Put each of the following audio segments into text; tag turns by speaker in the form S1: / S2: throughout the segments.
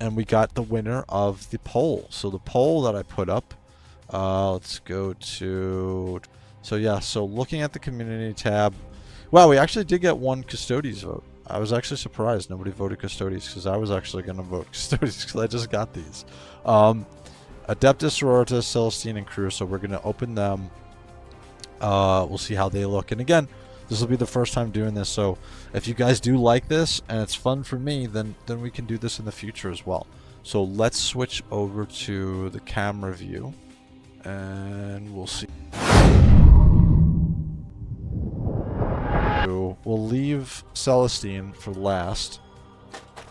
S1: and we got the winner of the poll. So the poll that I put up, let's go to, so yeah, so looking at the community tab, wow, we actually did get one Custodes vote. I was actually surprised nobody voted Custodes, because I was actually going to vote Custodes because I just got these. Adepta Sororitas, Celestine, and Crew, so we're going to open them. We'll see how they look. And again, this will be the first time doing this, so if you guys do like this and it's fun for me, then we can do this in the future as well. So let's switch over to the camera view and we'll see. We'll leave Celestine for last.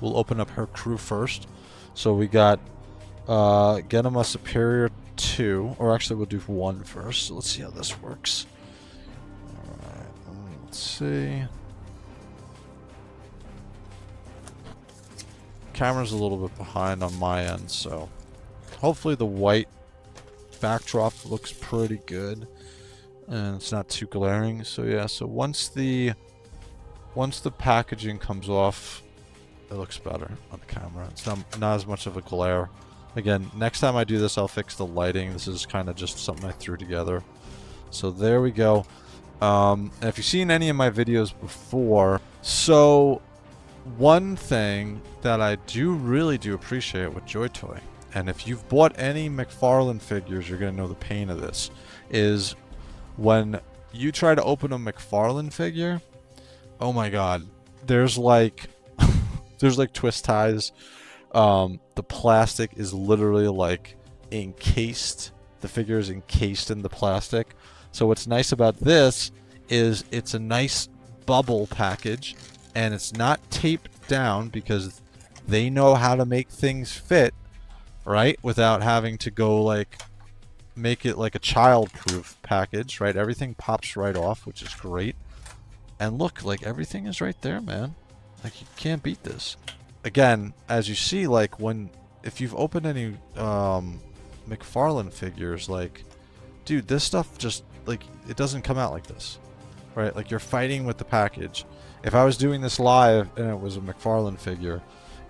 S1: We'll open up her crew first. So we got Geminae Superior 2, or actually we'll do 1 first. So let's see how this works. Alright, let's see. Camera's a little bit behind on my end, so hopefully the white backdrop looks pretty good and it's not too glaring. So yeah, so once the packaging comes off, it looks better on the camera. It's not as much of a glare. Again, next time I do this, I'll fix the lighting. This is kind of just something I threw together. So there we go. And if you've seen any of my videos before, so one thing that I really do appreciate with JOYTOY, and if you've bought any McFarlane figures, you're going to know the pain of this, is when you try to open a McFarlane figure, oh my god, there's like there's like twist ties. The plastic is literally like encased. The figure is encased in the plastic. So what's nice about this is it's a nice bubble package, and it's not taped down because they know how to make things fit, right? Without having to go like make it like a child-proof package, right? Everything pops right off, which is great. And look, like everything is right there, man. Like you can't beat this. Again, as you see, like if you've opened any McFarlane figures, like, dude, this stuff just, like, it doesn't come out like this, right? Like, you're fighting with the package. If I was doing this live and it was a McFarlane figure,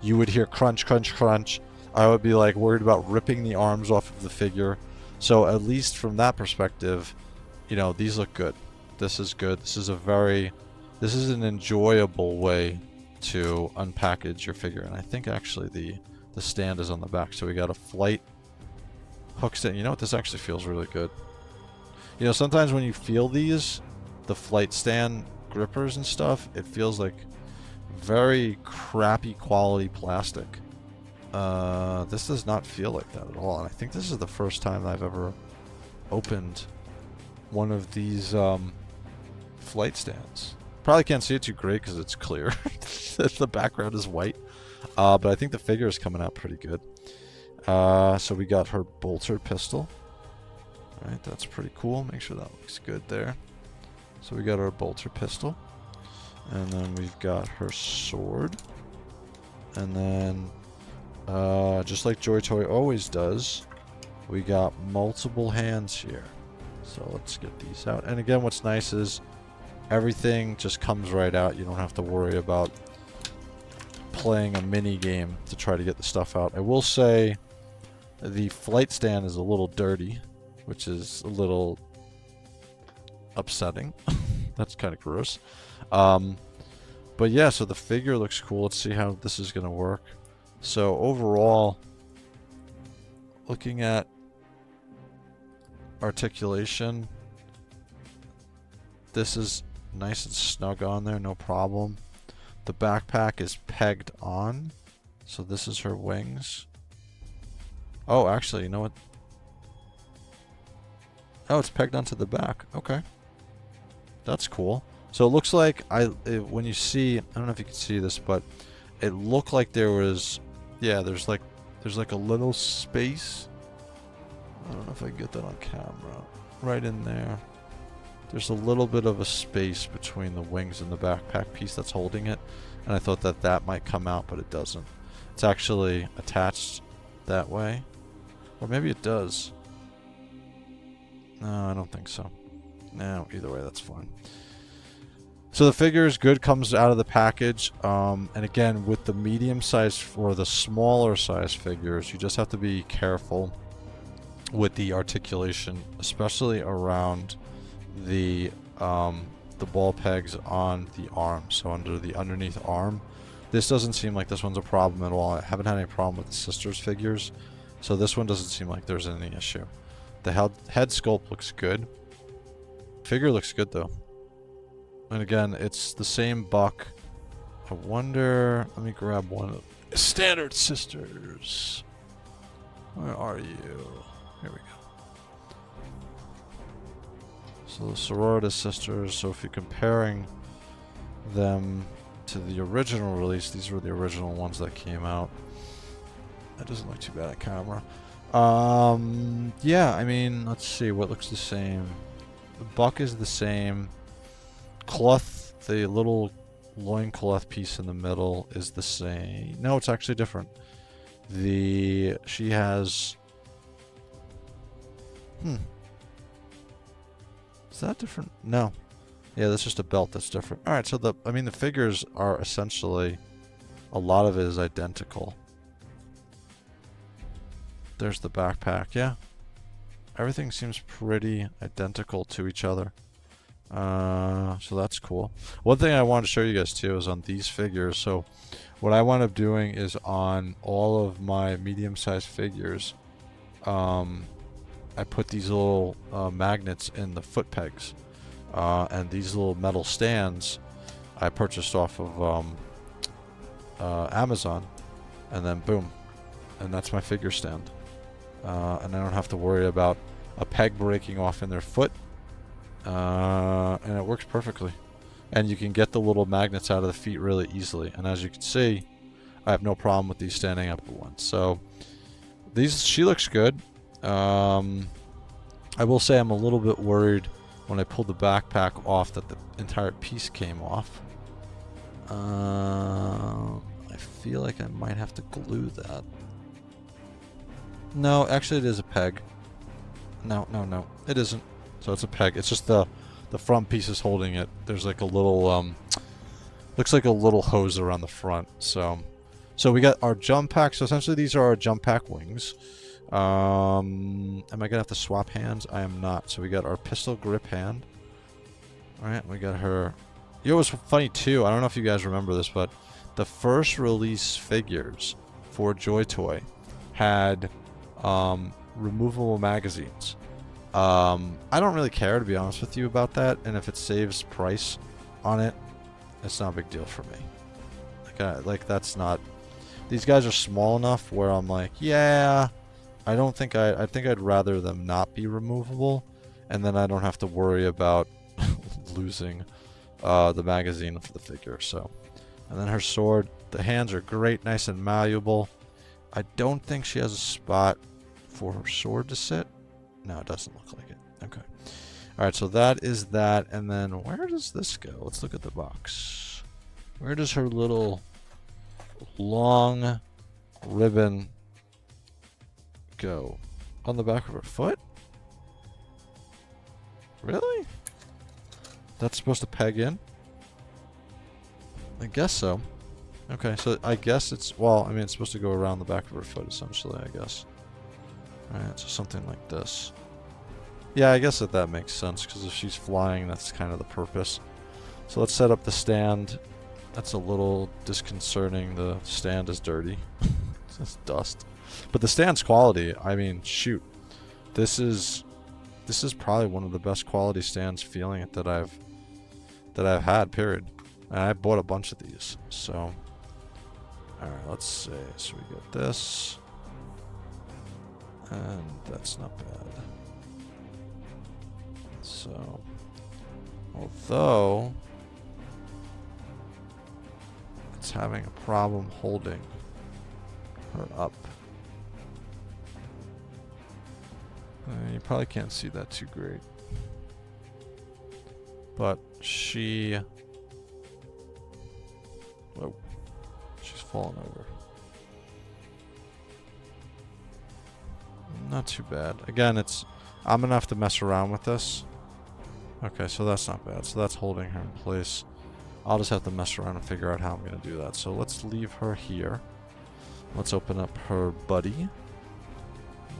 S1: you would hear crunch, crunch, crunch. I would be, like, worried about ripping the arms off of the figure. So, at least from that perspective, you know, these look good. This is good. This is an enjoyable way to unpackage your figure. And I think actually the stand is on the back, so we got a flight hook stand. You know what, this actually feels really good. You know, sometimes when you feel these, the flight stand grippers and stuff, it feels like very crappy quality plastic. This does not feel like that at all, and I think this is the first time I've ever opened one of these flight stands. Probably can't see it too great because it's clear. The background is white. But I think the figure is coming out pretty good. So we got her bolter pistol. Alright, that's pretty cool. Make sure that looks good there. So we got our bolter pistol. And then we've got her sword. And then, just like JOYTOY always does, we got multiple hands here. So let's get these out. And again, what's nice is everything just comes right out. You don't have to worry about playing a mini game to try to get the stuff out. I will say the flight stand is a little dirty, which is a little upsetting. That's kind of gross. But yeah, so the figure looks cool. Let's see how this is going to work. So overall, looking at articulation, this is nice and snug on there, no problem. The backpack is pegged on, so this is her wings. Oh, actually, you know what? Oh, it's pegged onto the back. Okay. That's cool. So it looks like when you see, I don't know if you can see this, but it looked like there was, yeah, there's like a little space. I don't know if I can get that on camera. Right in there. There's a little bit of a space between the wings and the backpack piece that's holding it. And I thought that might come out, but it doesn't. It's actually attached that way. Or maybe it does. No, I don't think so. No, either way, that's fine. So the figure is good, comes out of the package. And again, with the medium size or the smaller size figures, you just have to be careful with the articulation, especially around the ball pegs on the arm. So under the underneath arm, this doesn't seem like this one's a problem at all. I haven't had any problem with the sisters figures, so this one doesn't seem like there's any issue. The head sculpt looks good. Figure looks good though. And again, it's the same buck. I wonder, let me grab one of the standard sisters. Where are you? Here we go. So the Sororitas sisters, so if you're comparing them to the original release, these were the original ones that came out. That doesn't look too bad at camera. Yeah, I mean, let's see what looks the same. The buck is the same. Cloth, the little loincloth piece in the middle is the same. No, it's actually different. She has... Is that different? No. Yeah, that's just a belt that's different. Alright, so the figures are essentially... A lot of it is identical. There's the backpack, yeah. Everything seems pretty identical to each other. So that's cool. One thing I wanted to show you guys too is on these figures. So what I wound up doing is on all of my medium-sized figures, I put these little magnets in the foot pegs. And these little metal stands I purchased off of Amazon. And then boom. And that's my figure stand. And I don't have to worry about a peg breaking off in their foot. And it works perfectly. And you can get the little magnets out of the feet really easily. And as you can see, I have no problem with these standing up at once. So she looks good. I will say I'm a little bit worried when I pulled the backpack off that the entire piece came off. I feel like I might have to glue that. No, actually it is a peg. No, it isn't. So it's a peg. It's just the front piece is holding it. There's like a little looks like a little hose around the front. So we got our jump pack. So essentially these are our jump pack wings. Am I gonna have to swap hands? I am not. So we got our pistol grip hand. Alright, we got her. You know what's funny too, I don't know if you guys remember this, but the first release figures for JOYTOY had removable magazines. I don't really care, to be honest with you, about that, and if it saves price on it, it's not a big deal for me. Like that's not... These guys are small enough where I'm like, yeah, I think I'd rather them not be removable, and then I don't have to worry about losing the magazine for the figure. So, and then her sword, the hands are great, nice and malleable. I don't think she has a spot for her sword to sit. No, it doesn't look like it. Okay. Alright, so that is that. And then where does this go? Let's look at the box. Where does her little long ribbon go? On the back of her foot? Really? That's supposed to peg in? I guess so. Okay, so I guess it's... Well, I mean, it's supposed to go around the back of her foot, essentially, I guess. Alright, so something like this. Yeah, I guess that makes sense, because if she's flying, that's kind of the purpose. So let's set up the stand. That's a little disconcerting. The stand is dirty. It's dust. But the stand's quality, I mean, shoot. This is probably one of the best quality stands, feeling it, that I've had, period. And I bought a bunch of these, so... Alright, let's see. So we got this. And that's not bad. So, although it's having a problem holding her up. You probably can't see that too great. But she... Whoa. She's fallen over. Not too bad. Again, I'm gonna have to mess around with this. Okay, so that's not bad. So that's holding her in place. I'll just have to mess around and figure out how I'm going to do that. So let's leave her here. Let's open up her buddy.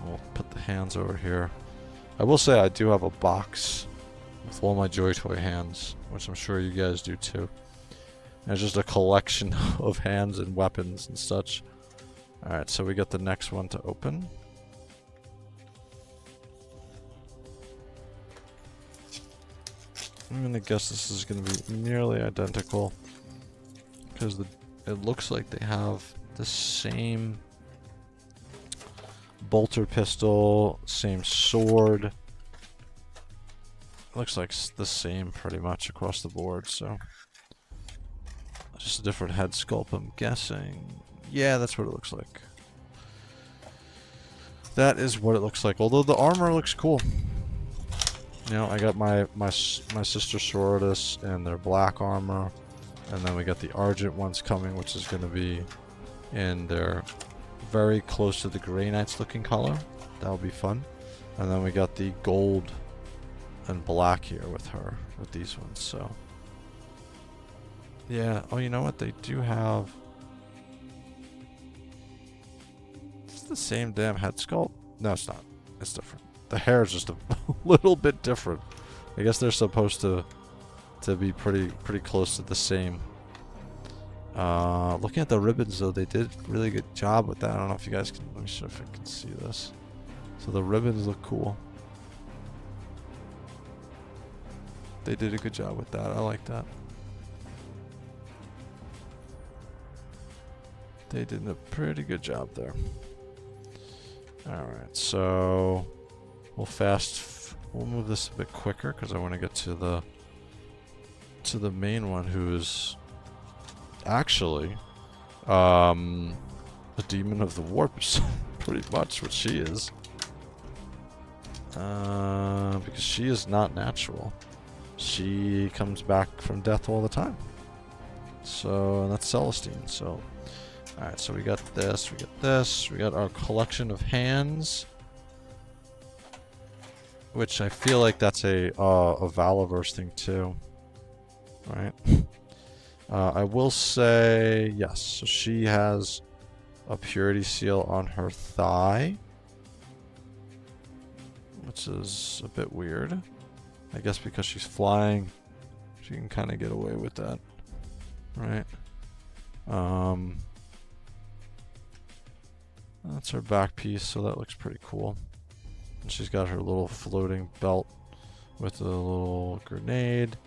S1: We'll put the hands over here. I will say I do have a box with all my JOYTOY hands, which I'm sure you guys do too. And it's just a collection of hands and weapons and such. Alright, so we got the next one to open. I'm gonna guess this is gonna be nearly identical, because it looks like they have the same bolter pistol, same sword. Looks like the same pretty much across the board, so just a different head sculpt, I'm guessing. Yeah, that's what it looks like. That is what it looks like, although the armor looks cool. You know, I got my Sister Sororitas in their black armor, and then we got the Argent ones coming, which is going to be in their very close to the Grey Knights looking color. That'll be fun. And then we got the gold and black here with her, with these ones, so. Yeah, oh, you know what? They do have... It's the same damn head sculpt. No, it's not. It's different. The hair is just a little bit different. I guess they're supposed to be pretty close to the same. Looking at the ribbons though, they did a really good job with that. I don't know if you guys can, let me see if I can see this. So the ribbons look cool. They did a good job with that. I like that. They did a pretty good job there. Alright, so we'll move this a bit quicker because I want to get to the main one, who is actually the Demon of the Warp is pretty much what she is. Because she is not natural. She comes back from death all the time. So that's Celestine. So alright, so we got this, we got this, we got our collection of hands, which I feel like that's a Valaverse thing too, right? I will say yes. So she has a purity seal on her thigh, which is a bit weird. I guess because she's flying, she can kind of get away with that, right? That's her back piece, so that looks pretty cool. And she's got her little floating belt with a little grenade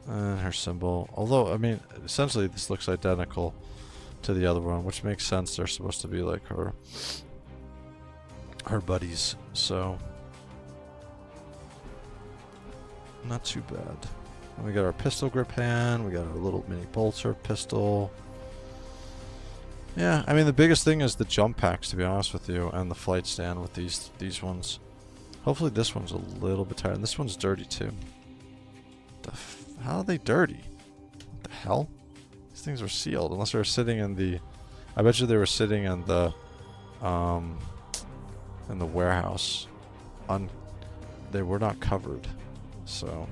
S1: and her symbol. Although, I mean, essentially this looks identical to the other one, which makes sense. They're supposed to be like her buddies, so not too bad. And we got our pistol grip hand, we got our little mini bolter pistol. Yeah, I mean the biggest thing is the jump packs, to be honest with you, and the flight stand with these ones. Hopefully this one's a little bit tired, and this one's dirty too. How are they dirty? What the hell? These things were sealed, unless they were sitting in the... I bet you they were sitting in the warehouse. They were not covered, so...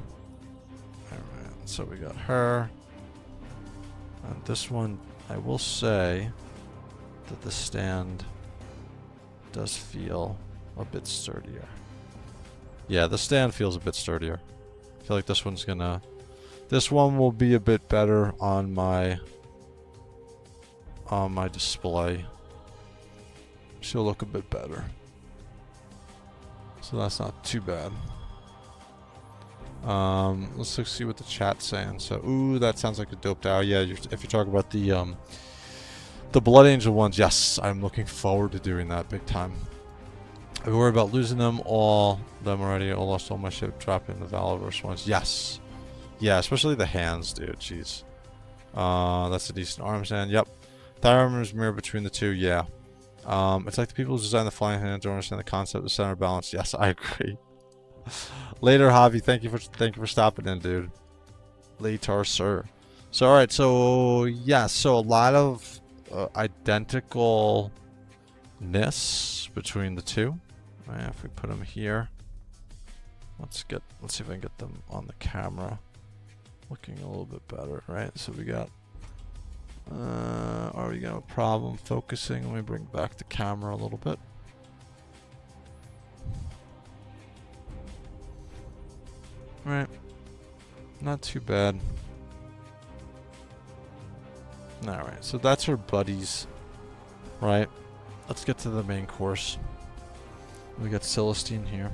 S1: Alright, so we got her. And this one, I will say that the stand does feel a bit sturdier. Yeah, the stand feels a bit sturdier. I feel like this one's gonna... This one will be a bit better on my display. She'll look a bit better. So that's not too bad. Let's see what the chat's saying. So, ooh, that sounds like a dope DAO. Yeah, if you're talking about the Blood Angel ones, yes, I'm looking forward to doing that big time. I worry about losing them already. I lost all my ship dropping the Valaverse ones. Yes. Yeah, especially the hands, dude. Jeez. That's a decent arm stand. Yep. Thigh armor is mirror between the two. Yeah. It's like the people who design the flying hands don't understand the concept of center balance. Yes, I agree. Later, Javi. Thank you for stopping in, dude. Later, sir. So, all right. So, yeah. So, a lot of identicalness between the two. Right, if we put them here, let's see if I can get them on the camera. looking a little bit better, right? So we got, are we got a problem focusing? Let me bring back the camera a little bit. Right, not too bad. Alright, so that's her buddies, right? Let's get to the main course. We got Celestine here.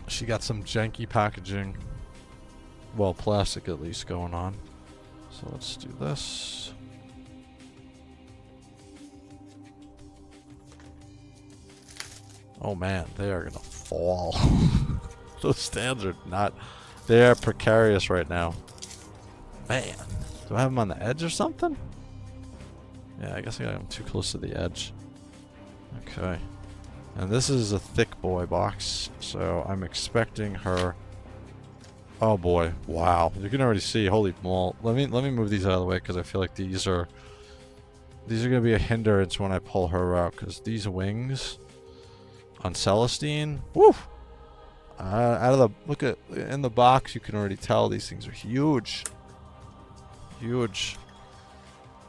S1: She got some janky packaging. Well, plastic at least going on. So let's do this. Oh man, they are gonna fall. Those stands are not... They are precarious right now. Man. Do I have them on the edge or something? Yeah, I guess I got them too close to the edge. Okay. And this is a thick boy box, so I'm expecting her... Oh boy, wow. You can already see, holy moly. Let me move these out of the way, because I feel like these are gonna be a hindrance when I pull her out, because these wings on Celestine, woo! Out of the, look at, in the box you can already tell these things are huge. Huge.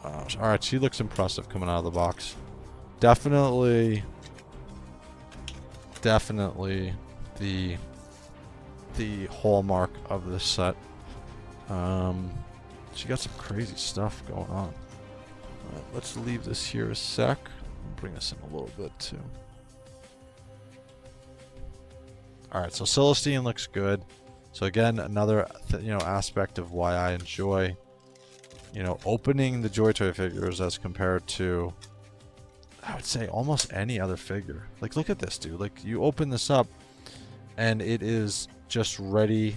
S1: Alright, she looks impressive coming out of the box. Definitely the hallmark of this set. She got some crazy stuff going on. Alright, let's leave this here a sec. Bring this in a little bit too. Alright, so Celestine looks good. So again, another aspect of why I enjoy opening the JOYTOY figures as compared to, I would say, almost any other figure. Like, look at this, dude. Like, you open this up and it is just ready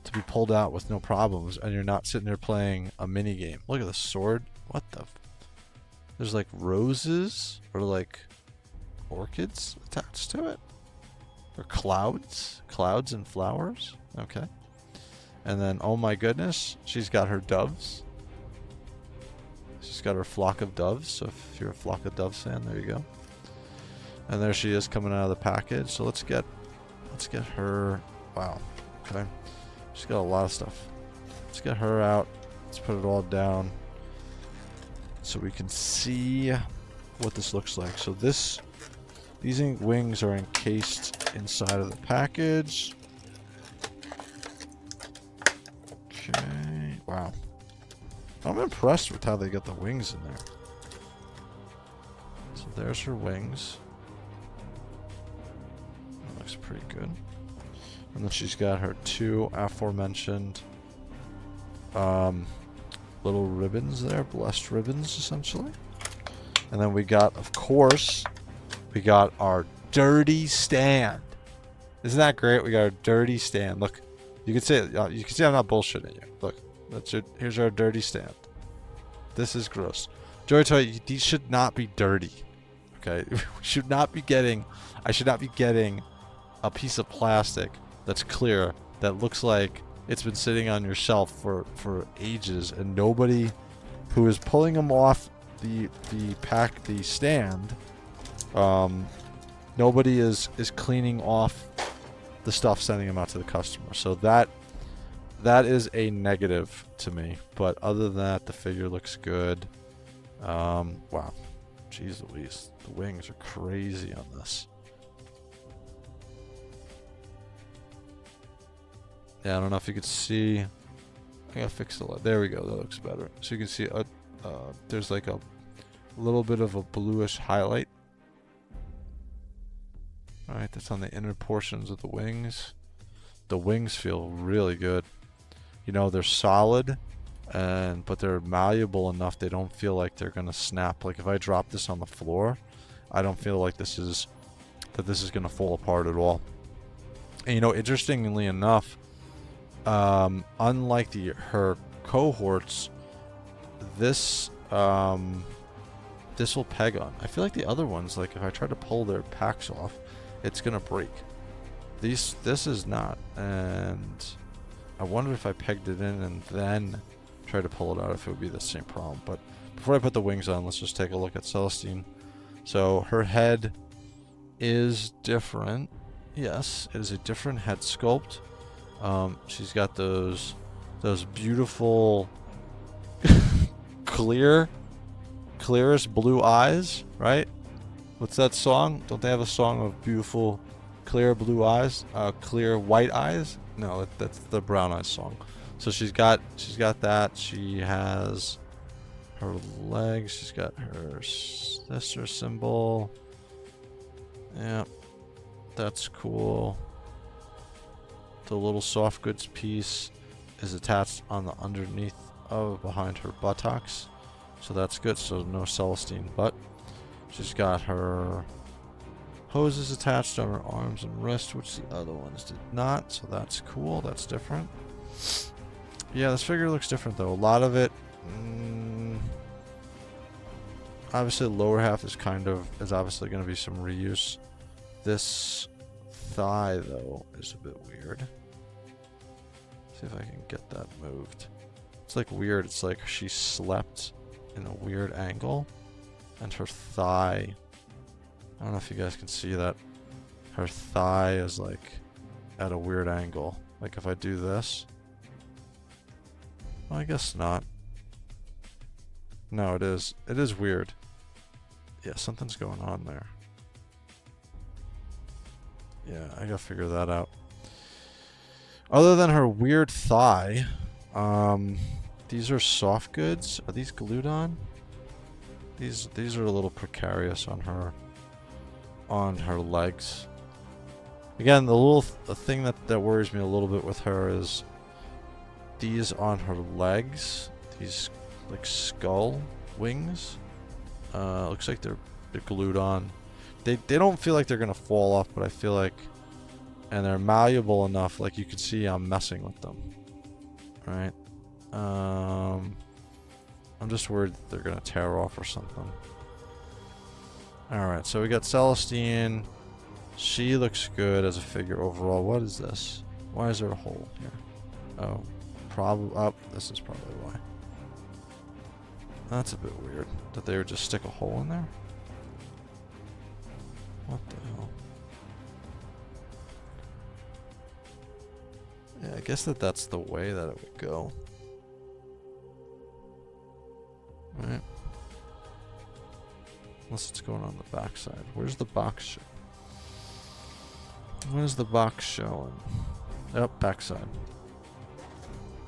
S1: to be pulled out with no problems, and you're not sitting there playing a mini game. Look at the sword. What the there's like roses or like orchids attached to it. Or clouds and flowers. Okay. And then, oh my goodness, she's got her doves. She's got her flock of doves. So if you're a flock of doves fan, there you go. And there she is coming out of the package. So let's get her. Wow. Okay. She's got a lot of stuff. Let's get her out. Let's put it all down so we can see what this looks like. So these wings are encased inside of the package. Okay. Wow. I'm impressed with how they get the wings in there. So there's her wings. That looks pretty good. And then she's got her two aforementioned little ribbons there. Blessed ribbons, essentially. And then we got, of course, we got our dirty stand. Isn't that great? We got our dirty stand. Look, you can see I'm not bullshitting you. Look, here's our dirty stand. This is gross. JOYTOY, these should not be dirty. Okay, I should not be getting a piece of plastic that's clear that looks like it's been sitting on your shelf for ages, and nobody who is pulling them off the stand. Nobody is cleaning off the stuff, sending them out to the customer. So that is a negative to me. But other than that, the figure looks good. Wow. Jeez Louise. The wings are crazy on this. Yeah, I don't know if you could see. I gotta fix the light. There we go. That looks better. So you can see there's like a little bit of a bluish highlight. Alright, that's on the inner portions of the wings. The wings feel really good. They're solid, but they're malleable enough they don't feel like they're gonna snap. Like if I drop this on the floor, I don't feel like this is gonna fall apart at all. And interestingly enough, unlike her cohorts, this will peg on. I feel like the other ones, like if I try to pull their packs off, it's gonna break. This is not, and I wonder if I pegged it in and then try to pull it out, if it would be the same problem. But before I put the wings on, let's just take a look at Celestine. So her head is different. yes, it is a different head sculpt. She's got those beautiful clearest blue eyes, right? What's that song? Don't they have a song of beautiful clear blue eyes? Clear white eyes? No, that's the brown eyes song. So she's got that. She has her legs. She's got her sister symbol. Yeah, that's cool. The little soft goods piece is attached on the underneath of behind her buttocks. So that's good. So no Celestine butt. She's got her hoses attached on her arms and wrists, which the other ones did not. So that's cool. That's different. Yeah, this figure looks different though. A lot of it, obviously the lower half is obviously going to be some reuse. This thigh though is a bit weird. See if I can get that moved. It's like weird. It's like she slept in a weird angle, and her thigh, I don't know if you guys can see that, her thigh is like at a weird angle. Like if I do this, well, I guess not. No, it is weird. Yeah, something's going on there. Yeah, I gotta figure that out. Other than her weird thigh, these are soft goods. Are these glued on? These are a little precarious on her legs. Again, the thing that worries me a little bit with her is these on her legs. These like skull wings. Looks like they're glued on. They don't feel like they're gonna fall off, but I feel like, and they're malleable enough. Like you can see, I'm messing with them. Right. I'm just worried that they're gonna tear off or something. Alright, so we got Celestine. She looks good as a figure overall. What is this? Why is there a hole here? Oh, this is probably why. That's a bit weird that they would just stick a hole in there. What the hell? Yeah, I guess that's the way that it would go. Right. Unless it's going on the backside. Where's the box show? Where's the box showing? Yep, backside.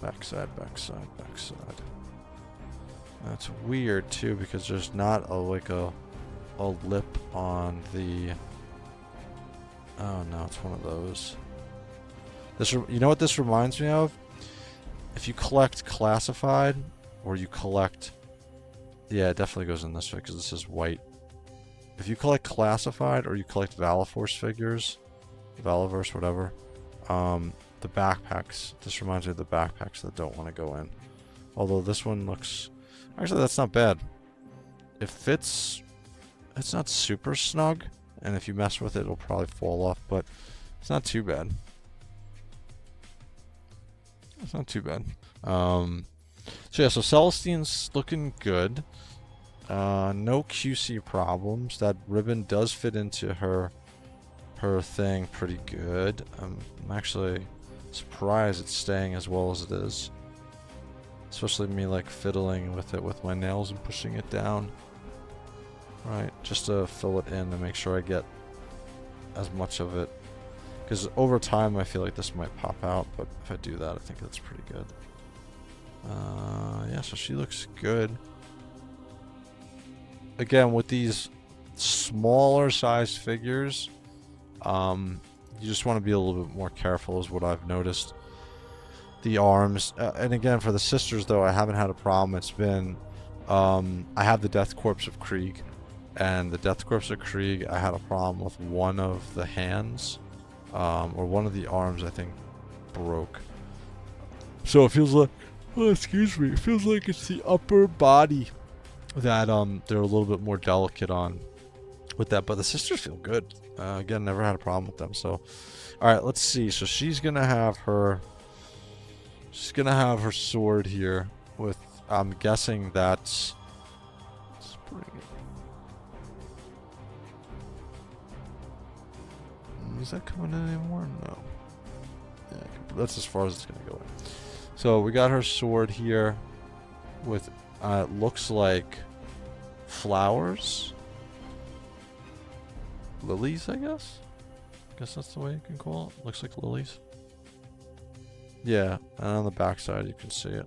S1: Backside. That's weird too, because there's not a lip on the. Oh no, it's one of those. You know what this reminds me of? If you collect classified, or you collect. Yeah, it definitely goes in this way because this is white. If you collect classified or you collect Valaforce figures, Valaverse, whatever, the backpacks. This reminds me of the backpacks that don't want to go in. Although this one looks, actually that's not bad. It fits. It's not super snug, and if you mess with it, it'll probably fall off. But it's not too bad. It's not too bad. So yeah, so Celestine's looking good. No QC problems. That ribbon does fit into her thing pretty good. I'm actually surprised it's staying as well as it is. Especially me like fiddling with it with my nails and pushing it down. Right, just to fill it in and make sure I get as much of it. Because over time I feel like this might pop out, but if I do that I think that's pretty good. Yeah, so she looks good. Again, with these smaller size figures, you just want to be a little bit more careful is what I've noticed. The arms, and again for the sisters though, I haven't had a problem. It's been, I have the Death Corpse of Krieg, and the Death Corpse of Krieg, I had a problem with one of the hands, or one of the arms I think broke. So it feels like, oh, excuse me, it feels like it's the upper body that they're a little bit more delicate on with that, but the sisters feel good. Again, never had a problem with them. So, all right, let's see. So she's gonna have her sword here with. I'm guessing that's. Let's bring it. Is that coming in anymore? No. Yeah, that's as far as it's going to go in. So we got her sword here with, it looks like flowers. Lilies, I guess? I guess that's the way you can call it. Looks like lilies. Yeah, and on the back side you can see it.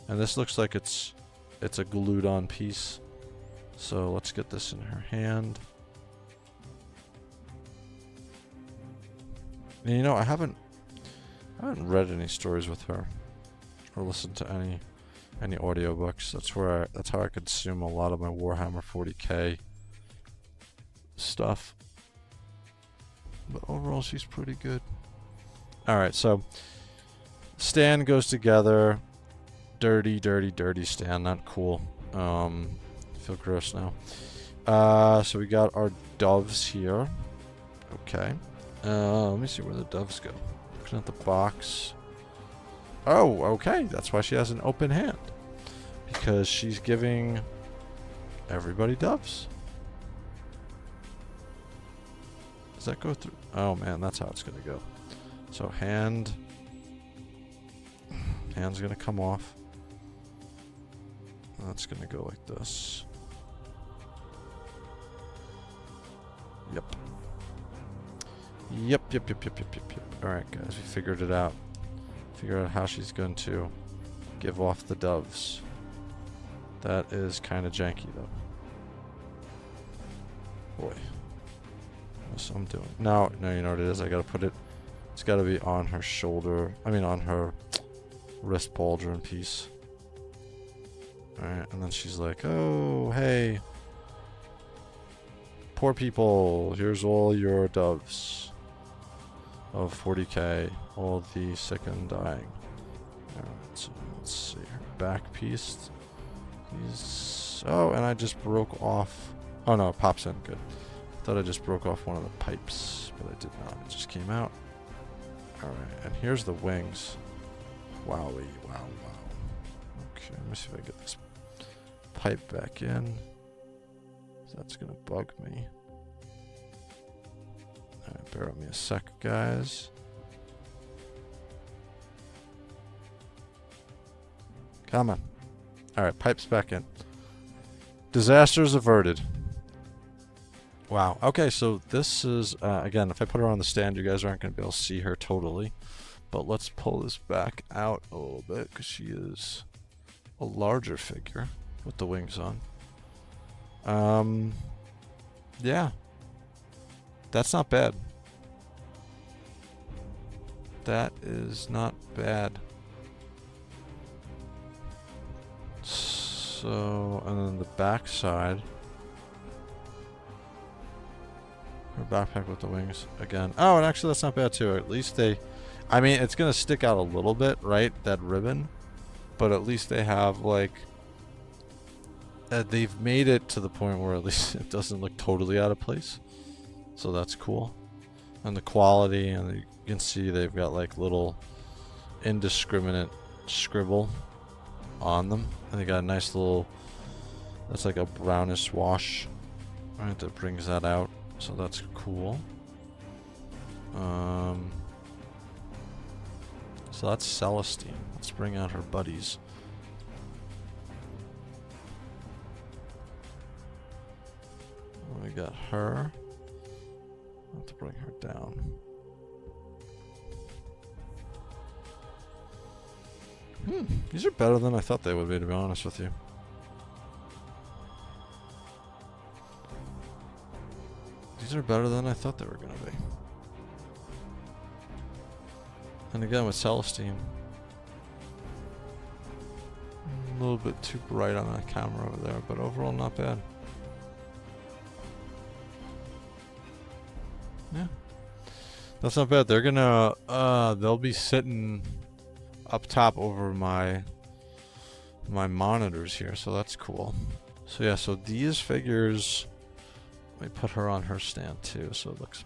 S1: And this looks like it's a glued on piece. So let's get this in her hand. And you know, I haven't read any stories with her or listened to any audiobooks. That's how I consume a lot of my Warhammer 40K stuff. But overall she's pretty good. Alright, so stand goes together. Dirty, dirty, dirty stand. Not cool. I feel gross now. So we got our doves here. Okay. Let me see where the doves go. Looking at the box. Oh, okay. That's why she has an open hand. Because she's giving everybody doves. Does that go through? Oh man, that's how it's going to go. So hand's going to come off. That's going to go like this. Yep. Yep. Alright guys, we figured it out. Figured out how she's going to give off the doves. That is kind of janky though. Boy. What's I'm doing? No, you know what it is? I gotta put it, it's gotta be on her shoulder, on her wrist pauldron piece. Alright, and then she's like, oh, hey. Poor people, here's all your doves of 40k, all the sick and dying. Alright, so let's see, her back piece. Oh, and I just broke off. Oh no, it pops in, good. I thought I just broke off one of the pipes, but I did not. It just came out. Alright, and here's the wings. Wowie, wow. Okay, let me see if I can get this pipe back in. That's gonna bug me. Alright, bear with me a sec, guys. Come on. Alright, pipes back in. Disasters averted. Wow. Okay, so this is, again, if I put her on the stand, you guys aren't going to be able to see her totally. But let's pull this back out a little bit, because she is a larger figure with the wings on. Yeah. That's not bad. That is not bad. So, and then the back side. Her backpack with the wings again. Oh, and actually that's not bad too. At least they, it's going to stick out a little bit, right? That ribbon. But at least they have like, they've made it to the point where at least it doesn't look totally out of place. So that's cool. And the quality, and you can see they've got like little indiscriminate scribble on them. And they got a nice little, that's like a brownish wash, right? That brings that out. So that's cool. So that's Celestine. Let's bring out her buddies. We got her. I have to bring her down. These are better than I thought they would be, to be honest with you. These are better than I thought they were going to be. And again with Celestine, a little bit too bright on that camera over there, but overall not bad. Yeah. That's not bad. They're gonna, they'll be sitting up top over my monitors here, so that's cool. So yeah, so these figures, let me put her on her stand too, so it looks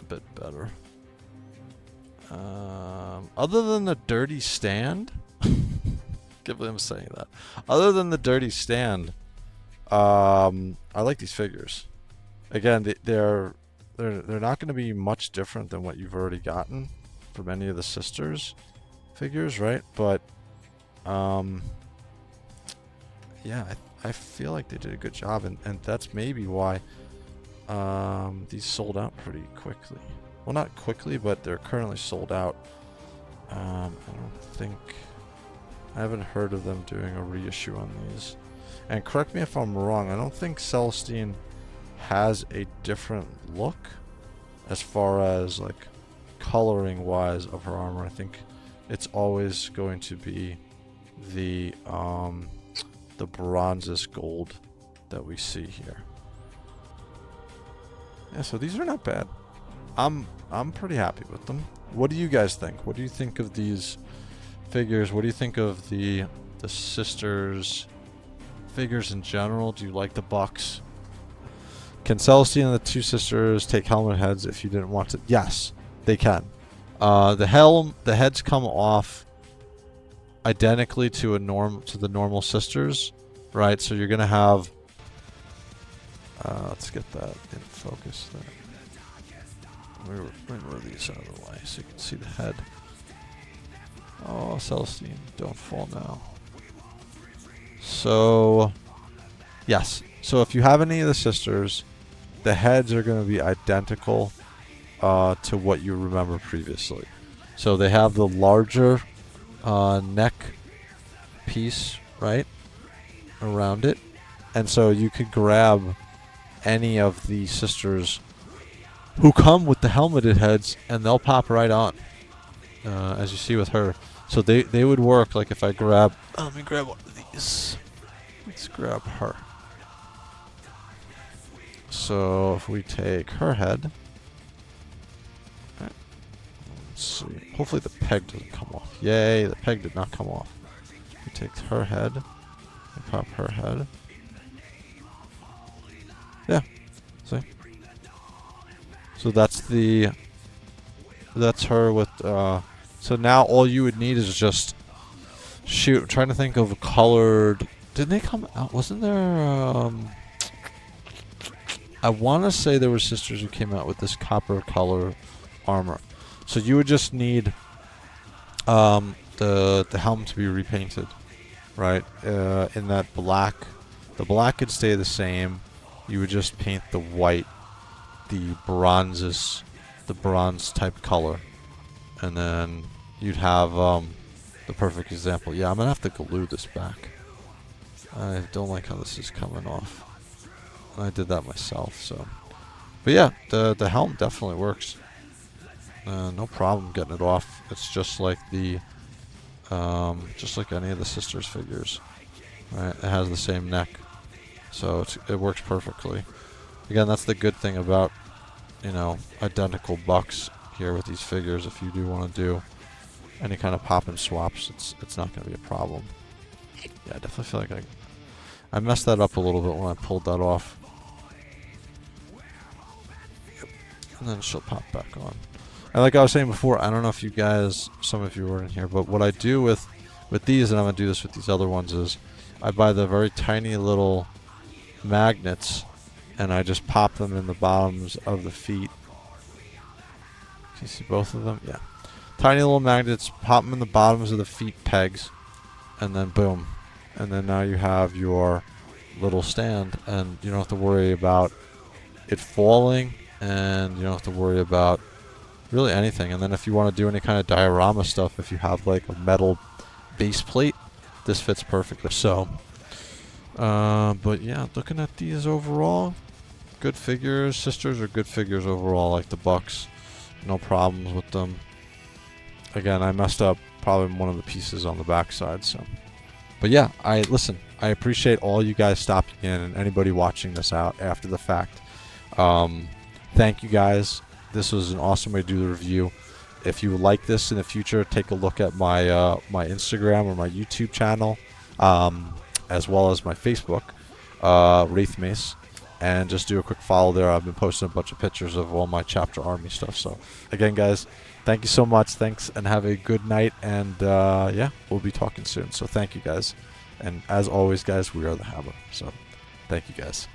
S1: a bit better. Other than the dirty stand, can't believe I'm saying that. Other than the dirty stand, I like these figures. Again, they're they're not going to be much different than what you've already gotten from any of the sisters figures, right? But yeah, I feel like they did a good job, and that's maybe why these sold out pretty quickly. Well, not quickly, but they're currently sold out. I haven't heard of them doing a reissue on these. And correct me if I'm wrong, I don't think Celestine has a different look as far as like coloring wise of her armor. I think it's always going to be the bronzes gold that we see here. Yeah, so these are not bad. I'm pretty happy with them. What do you guys think? What do you think of these figures? What do you think of the sisters figures in general? Do you like the bucks? Can Celestine and the two sisters take helmet heads if you didn't want to? Yes, they can. The heads come off identically to the normal sisters, right? So you're gonna have. Let's get that in focus there. Let me move these out of the way so you can see the head. Oh, Celestine, don't fall now. So, yes. So if you have any of the sisters, the heads are going to be identical to what you remember previously. So they have the larger neck piece, right, around it. And so you could grab any of the sisters who come with the helmeted heads, and they'll pop right on, as you see with her. So they would work like if I grab... let me grab one of these. Let's grab her. So if we take her head... Let's see. Hopefully the peg doesn't come off. Yay, the peg did not come off. We take her head. We pop her head. Yeah. See? So that's her with, so now all you would need is just, shoot, I'm trying to think of a colored, didn't they come out, wasn't there, I want to say there were sisters who came out with this copper color armor. So you would just need, the helmet to be repainted, right, in that black. The black could stay the same. You would just paint the white, the bronze type color, and then you'd have the perfect example. Yeah, I'm gonna have to glue this back. I don't like how this is coming off. I did that myself, so. But yeah, the helm definitely works. No problem getting it off. It's just like just like any of the sisters figures. Right? It has the same neck, so it works perfectly. Again, that's the good thing about, you know, identical bucks here with these figures. If you do want to do any kind of pop and swaps, it's not going to be a problem. Yeah, I definitely feel like I messed that up a little bit when I pulled that off. Yep. And then she'll pop back on. And like I was saying before, I don't know if you guys, some of you were in here, but what I do with these, and I'm going to do this with these other ones, is I buy the very tiny little magnets, and I just pop them in the bottoms of the feet. Can you see both of them? Yeah. Tiny little magnets, pop them in the bottoms of the feet pegs, and then boom. And then now you have your little stand, and you don't have to worry about it falling, and you don't have to worry about really anything. And then if you want to do any kind of diorama stuff, if you have like a metal base plate, this fits perfectly. So, but yeah, looking at these overall, good figures. Sisters are good figures overall, like the bucks. No problems with them. Again, I messed up probably one of the pieces on the backside, so. But yeah, I appreciate all you guys stopping in and anybody watching this out after the fact. Thank you guys. This was an awesome way to do the review. If you like this in the future, take a look at my my Instagram or my YouTube channel, as well as my Facebook, Wraith Mace, and just do a quick follow there. I've been posting a bunch of pictures of all my chapter army stuff. So again, guys, thank you so much. Thanks, and have a good night. And yeah, we'll be talking soon. So thank you guys. And as always, guys, we are the Hammer. So thank you, guys.